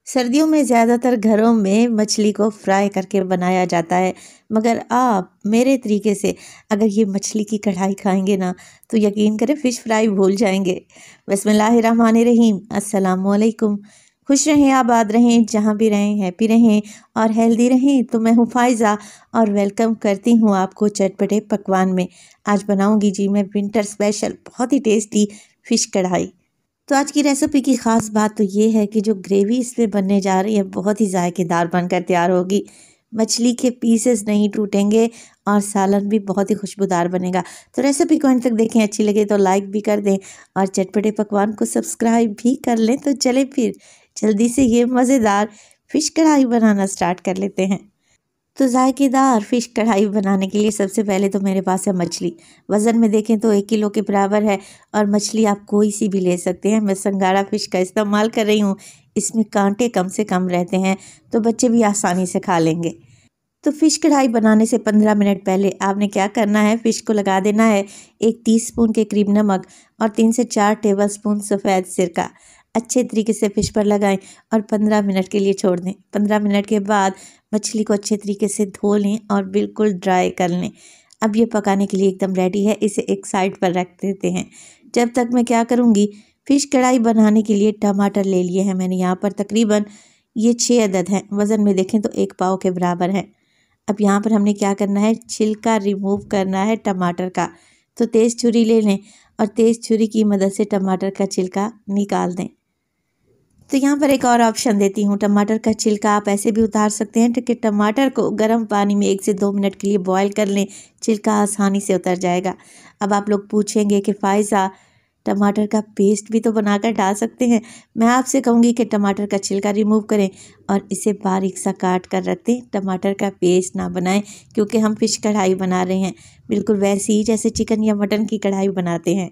सर्दियों में ज़्यादातर घरों में मछली को फ्राई करके बनाया जाता है, मगर आप मेरे तरीके से अगर ये मछली की कढ़ाई खाएंगे ना तो यकीन करें फ़िश फ्राई भूल जाएंगे। बिस्मिल्लाहिर्रहमानिर्रहीम, अस्सलामुअलैकुम। खुश रहें, आबाद रहें, जहाँ भी रहें हैप्पी रहें और हेल्दी रहें। तो मैं हूँ फ़ायज़ा और वेलकम करती हूँ आपको चटपटे पकवान में। आज बनाऊँगी जी मैं विंटर स्पेशल बहुत ही टेस्टी फ़िश कढ़ाई। तो आज की रेसिपी की ख़ास बात तो ये है कि जो ग्रेवी इसमें बनने जा रही है बहुत ही जायकेदार बनकर तैयार होगी। मछली के पीसेस नहीं टूटेंगे और सालन भी बहुत ही खुशबूदार बनेगा। तो रेसिपी को अंत तक देखें, अच्छी लगे तो लाइक भी कर दें और चटपटे पकवान को सब्सक्राइब भी कर लें। तो चले फिर जल्दी से ये मज़ेदार फ़िश कढ़ाई बनाना स्टार्ट कर लेते हैं। तो जायकेदार फ़िश कढ़ाई बनाने के लिए सबसे पहले तो मेरे पास है मछली। वज़न में देखें तो 1 किलो के बराबर है और मछली आप कोई सी भी ले सकते हैं। मैं संगाड़ा फ़िश का इस्तेमाल कर रही हूँ। इसमें कांटे कम से कम रहते हैं तो बच्चे भी आसानी से खा लेंगे। तो फ़िश कढ़ाई बनाने से 15 मिनट पहले आपने क्या करना है, फ़िश को लगा देना है 1 टीस्पून के करीब नमक और 3 से 4 टेबलस्पून सफ़ेद सिरका। अच्छे तरीके से फ़िश पर लगाएं और 15 मिनट के लिए छोड़ दें। 15 मिनट के बाद मछली को अच्छे तरीके से धो लें और बिल्कुल ड्राई कर लें। अब ये पकाने के लिए एकदम रेडी है, इसे एक साइड पर रख देते हैं। जब तक मैं क्या करूँगी, फ़िश कढ़ाई बनाने के लिए टमाटर ले लिए हैं मैंने यहाँ पर तकरीबन ये 6 अदद हैं। वज़न में देखें तो 1 पाव के बराबर है। अब यहाँ पर हमने क्या करना है, छिलका रिमूव करना है टमाटर का। तो तेज़ छुरी ले लें और तेज़ छुरी की मदद से टमाटर का छिलका निकाल दें। तो यहाँ पर एक और ऑप्शन देती हूँ, टमाटर का छिलका आप ऐसे भी उतार सकते हैं कि टमाटर को गर्म पानी में 1 से 2 मिनट के लिए बॉयल कर लें, छिलका आसानी से उतर जाएगा। अब आप लोग पूछेंगे कि फ़ायज़ा टमाटर का पेस्ट भी तो बनाकर डाल सकते हैं। मैं आपसे कहूँगी कि टमाटर का छिलका रिमूव करें और इसे बारीक सा काट कर रख दें। टमाटर का पेस्ट ना बनाएं क्योंकि हम फ़िश कढ़ाई बना रहे हैं, बिल्कुल वैसे ही जैसे चिकन या मटन की कढ़ाई बनाते हैं।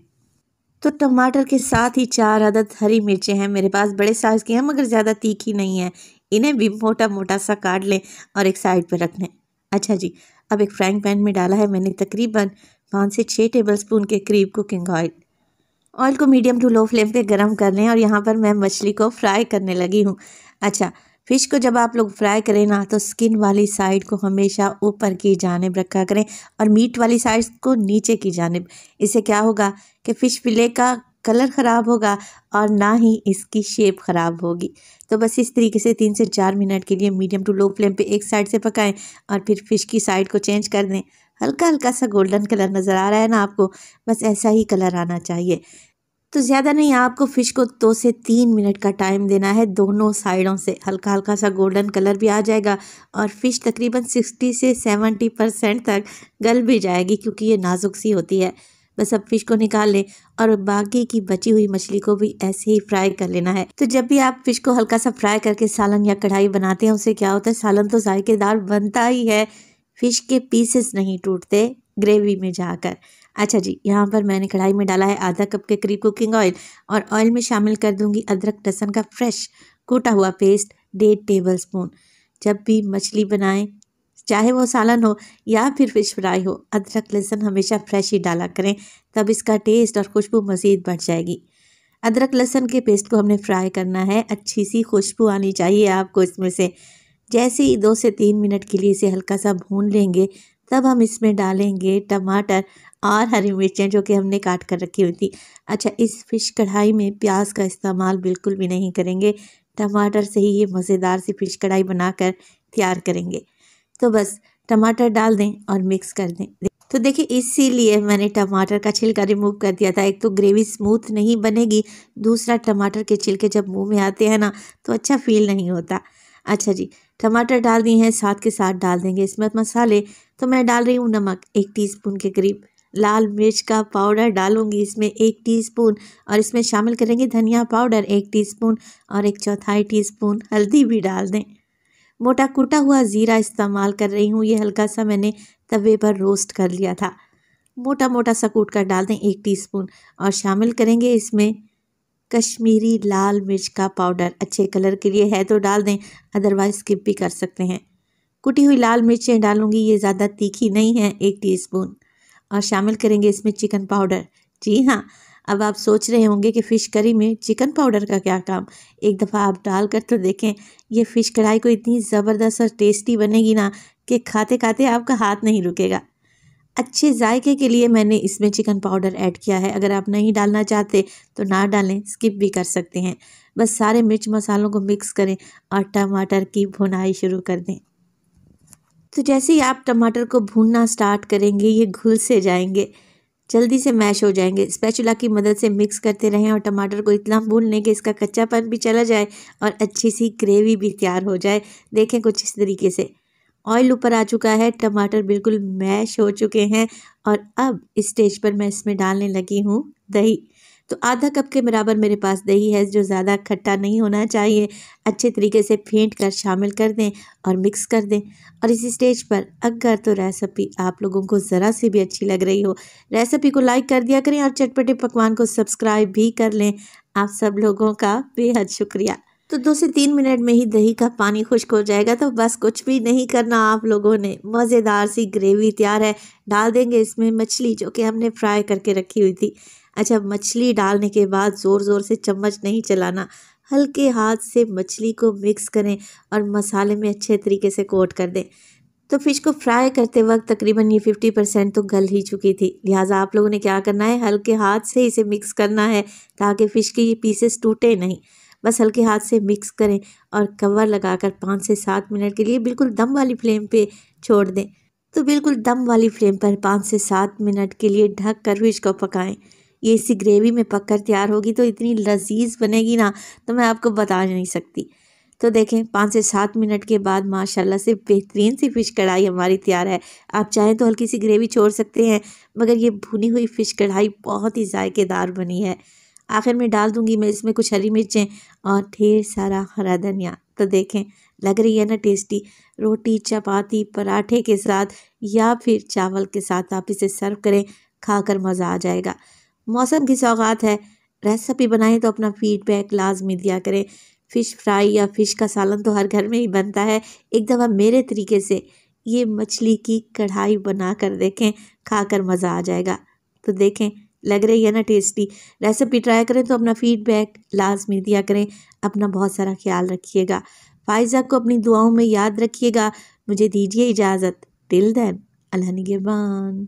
तो टमाटर के साथ ही 4 अदद हरी मिर्चें हैं मेरे पास, बड़े साइज़ की हैं मगर ज़्यादा तीखी नहीं है। इन्हें भी मोटा मोटा सा काट लें और एक साइड पर रख लें। अच्छा जी, अब एक फ्राइंग पैन में डाला है मैंने तकरीबन 5 से 6 टेबलस्पून के करीब कुकिंग ऑयल। ऑयल को मीडियम टू लो फ्लेम पे गरम कर लें और यहाँ पर मैं मछली को फ्राई करने लगी हूँ। अच्छा, फ़िश को जब आप लोग फ्राई करें ना तो स्किन वाली साइड को हमेशा ऊपर की जानिब रखा करें और मीट वाली साइड को नीचे की जानिब। इससे क्या होगा कि फ़िश फिले का कलर ख़राब होगा और ना ही इसकी शेप ख़राब होगी। तो बस इस तरीके से 3 से 4 मिनट के लिए मीडियम टू लो फ्लेम पे एक साइड से पकाएं और फिर फ़िश की साइड को चेंज कर दें। हल्का हल्का सा गोल्डन कलर नज़र आ रहा है ना आपको, बस ऐसा ही कलर आना चाहिए। तो ज़्यादा नहीं, आपको फ़िश को 2 से 3 मिनट का टाइम देना है। दोनों साइडों से हल्का हल्का सा गोल्डन कलर भी आ जाएगा और फ़िश तकरीबन 60 से 70% तक गल भी जाएगी क्योंकि ये नाजुक सी होती है। बस अब फ़िश को निकाल लें और बाकी की बची हुई मछली को भी ऐसे ही फ्राई कर लेना है। तो जब भी आप फ़िश को हल्का सा फ्राई करके सालन या कढ़ाई बनाते हैं उससे क्या होता है, सालन तो जायकेदार बनता ही है, फ़िश के पीसेस नहीं टूटते ग्रेवी में जाकर। अच्छा जी, यहाँ पर मैंने कढ़ाई में डाला है आधा कप के करीब कुकिंग ऑयल और ऑयल में शामिल कर दूंगी अदरक लहसुन का फ्रेश कूटा हुआ पेस्ट 1.5 टेबलस्पून। जब भी मछली बनाएं, चाहे वो सालन हो या फिर फ़िश फ्राई हो, अदरक लहसुन हमेशा फ्रेश ही डाला करें, तब इसका टेस्ट और खुशबू मज़ीद बढ़ जाएगी। अदरक लहसुन के पेस्ट को हमने फ्राई करना है, अच्छी सी खुशबू आनी चाहिए आपको इसमें से। जैसे ही 2 से 3 मिनट के लिए इसे हल्का सा भून लेंगे तब हम इसमें डालेंगे टमाटर और हरी मिर्चें जो कि हमने काट कर रखी हुई थी। अच्छा, इस फ़िश कढ़ाई में प्याज का इस्तेमाल बिल्कुल भी नहीं करेंगे, टमाटर से ही ये मज़ेदार सी फ़िश कढ़ाई बनाकर तैयार करेंगे। तो बस टमाटर डाल दें और मिक्स कर दें। तो देखिए, इसीलिए मैंने टमाटर का छिलका रिमूव कर दिया था। एक तो ग्रेवी स्मूथ नहीं बनेगी, दूसरा टमाटर के छिलके जब मुंह में आते हैं ना तो अच्छा फील नहीं होता। अच्छा जी, टमाटर डाल दिए हैं, साथ के साथ डाल देंगे इसमें मसाले। तो मैं डाल रही हूँ नमक 1 टीस्पून के करीब, लाल मिर्च का पाउडर डालूंगी इसमें 1 टीस्पून और इसमें शामिल करेंगे धनिया पाउडर 1 टीस्पून और 1/4 टीस्पून हल्दी भी डाल दें। मोटा कूटा हुआ ज़ीरा इस्तेमाल कर रही हूँ, ये हल्का सा मैंने तवे पर रोस्ट कर लिया था। मोटा मोटा सा कूट कर डाल दें 1 टीस्पून और शामिल करेंगे इसमें कश्मीरी लाल मिर्च का पाउडर। अच्छे कलर के लिए है तो डाल दें, अदरवाइज़ स्किप भी कर सकते हैं। कुटी हुई लाल मिर्चें डालूंगी, ये ज़्यादा तीखी नहीं है, 1 टीस्पून और शामिल करेंगे इसमें चिकन पाउडर। जी हाँ, अब आप सोच रहे होंगे कि फ़िश करी में चिकन पाउडर का क्या काम। एक दफ़ा आप डाल कर तो देखें, ये फ़िश कढ़ाई को इतनी ज़बरदस्त और टेस्टी बनेगी ना कि खाते खाते आपका हाथ नहीं रुकेगा। अच्छे जायके के लिए मैंने इसमें चिकन पाउडर ऐड किया है। अगर आप नहीं डालना चाहते तो ना डालें, स्किप भी कर सकते हैं। बस सारे मिर्च मसालों को मिक्स करें और टमाटर की भुनाई शुरू कर दें। तो जैसे ही आप टमाटर को भूनना स्टार्ट करेंगे, ये घुल से जाएंगे, जल्दी से मैश हो जाएंगे। स्पैचुला की मदद से मिक्स करते रहें और टमाटर को इतना भून लें कि इसका कच्चापन भी चला जाए और अच्छी सी ग्रेवी भी तैयार हो जाए। देखें कुछ इस तरीके से ऑयल ऊपर आ चुका है, टमाटर बिल्कुल मैश हो चुके हैं। और अब इस स्टेज पर मैं इसमें डालने लगी हूँ दही। तो आधा कप के बराबर मेरे पास दही है, जो ज़्यादा खट्टा नहीं होना चाहिए। अच्छे तरीके से फेंट कर शामिल कर दें और मिक्स कर दें। और इस स्टेज पर अगर तो रेसिपी आप लोगों को ज़रा सी भी अच्छी लग रही हो, रेसिपी को लाइक कर दिया करें और चटपटे पकवान को सब्सक्राइब भी कर लें। आप सब लोगों का बेहद शुक्रिया। तो 2 से 3 मिनट में ही दही का पानी खुश्क हो जाएगा। तो बस कुछ भी नहीं करना आप लोगों ने, मज़ेदार सी ग्रेवी तैयार है। डाल देंगे इसमें मछली जो कि हमने फ्राई करके रखी हुई थी। अच्छा, मछली डालने के बाद ज़ोर ज़ोर से चम्मच नहीं चलाना, हल्के हाथ से मछली को मिक्स करें और मसाले में अच्छे तरीके से कोट कर दें। तो फ़िश को फ्राई करते वक्त तकरीबन ये 50% तो गल ही चुकी थी। लिहाजा आप लोगों ने क्या करना है, हल्के हाथ से इसे मिक्स करना है ताकि फ़िश के ये पीसेस टूटे नहीं। बस हल्के हाथ से मिक्स करें और कवर लगाकर 5 से 7 मिनट के लिए बिल्कुल दम वाली फ्लेम पे छोड़ दें। तो बिल्कुल दम वाली फ्लेम पर 5 से 7 मिनट के लिए ढक कर फ़िश को पकाएं। ये इसी ग्रेवी में पककर तैयार होगी तो इतनी लजीज बनेगी ना, तो मैं आपको बता नहीं सकती। तो देखें 5 से 7 मिनट के बाद माशाल्लाह से बेहतरीन सी फ़िश कढ़ाई हमारी तैयार है। आप चाहें तो हल्की सी ग्रेवी छोड़ सकते हैं, मगर ये भुनी हुई फ़िश कढ़ाई बहुत ही जायकेदार बनी है। आखिर में डाल दूंगी मैं इसमें कुछ हरी मिर्चें और ढेर सारा हरा धनिया। तो देखें, लग रही है ना टेस्टी। रोटी, चपाती, पराठे के साथ या फिर चावल के साथ आप इसे सर्व करें, खाकर मज़ा आ जाएगा। मौसम की सौगात है। रेसिपी बनाएं तो अपना फीडबैक लाजमी दिया करें। फ़िश फ्राई या फ़िश का सालन तो हर घर में ही बनता है। एक दफ़ा मेरे तरीके से ये मछली की कढ़ाई बना कर देखें, खाकर मज़ा आ जाएगा। तो देखें, लग रही है ना टेस्टी। रेसिपी ट्राई करें तो अपना फीडबैक लाजमी दिया करें। अपना बहुत सारा ख्याल रखिएगा। फ़ाइज़ा को अपनी दुआओं में याद रखिएगा। मुझे दीजिए इजाज़त। टिल देन, अल्लाह निगहबान।